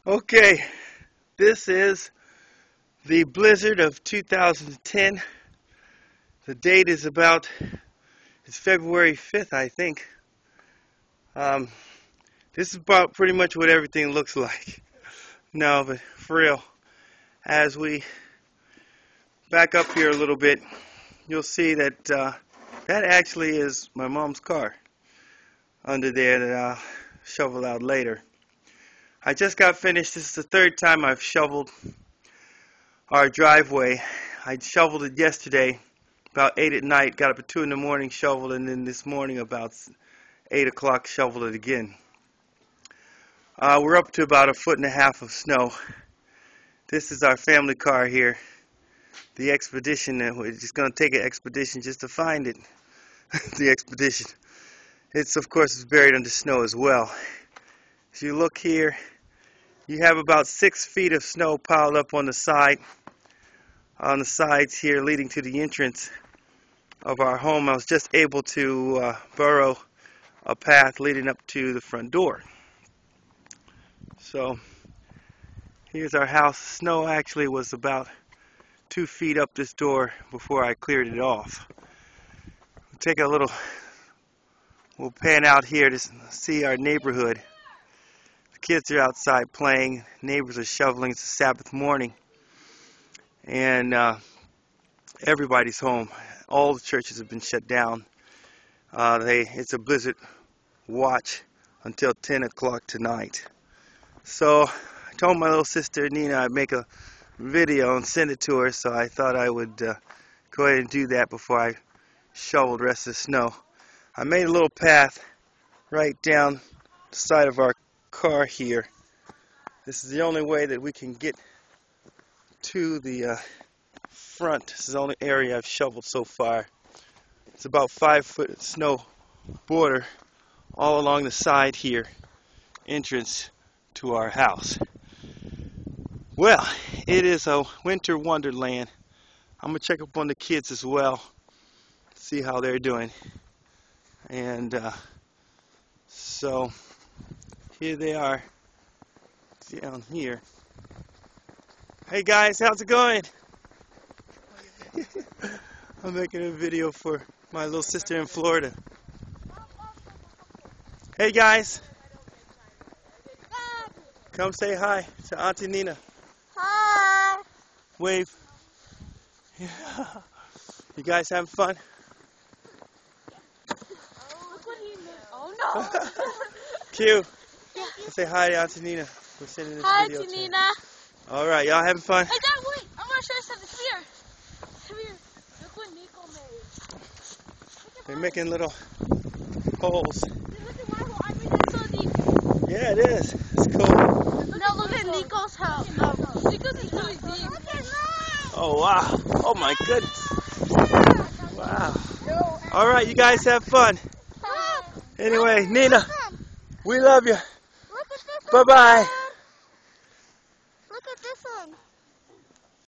Okay, this is the blizzard of 2010. The date is it's February 5th, I think. This is about pretty much what everything looks like. No, but for real, as we back up here a little bit, you'll see that that actually is my mom's car under there that I'll shovel out later. I just got finished. This is the third time I've shoveled our driveway. I shoveled it yesterday about 8 at night, got up at 2 in the morning, shoveled, and then this morning about 8 o'clock shoveled it again. We're up to about 1.5 feet of snow. This is our family car here, the Expedition. We're just going to take an expedition just to find it. The Expedition. It's, of course, buried under snow as well. As you look here, you have about 6 feet of snow piled up on the sides here leading to the entrance of our home. I was just able to burrow a path leading up to the front door. So here's our house. Snow actually was about 2 feet up this door before I cleared it off. We'll pan out here to see our neighborhood. The kids are outside playing. Neighbors are shoveling. It's a Sabbath morning. And everybody's home. All the churches have been shut down. It's a blizzard watch until 10 o'clock tonight. So I told my little sister Nina I'd make a video and send it to her, so I thought I would go ahead and do that before I shoveled the rest of the snow. I made a little path right down the side of our car here. This is the only way that we can get to the front. This is the only area I've shoveled so far. It's about 5 foot snow border all along the side here, entrance to our house. Well, it is a winter wonderland. I'm gonna check up on the kids as well, see how they're doing. And so here they are down here. Hey guys, how's it going? I'm making a video for my little sister in Florida. Hey guys, come say hi to Auntie Nina. Hi. Wave. Yeah. You guys having fun? Oh no. Q. Yeah. Say hi to Auntie Nina. We're sending this Hi, video Auntie to her. Nina. All right, y'all having fun? Hey, Dad, wait. I want to show you something. Come here. Come here. Look what Nico made. They're making little holes. Look at my hole. I made that so deep. Yeah, it is. It's cool. Now look at Nico's house. Nico's is really deep. Oh, wow. Oh, my goodness. Wow. All right, you guys have fun. Anyway, Nina, we love you. Bye-bye.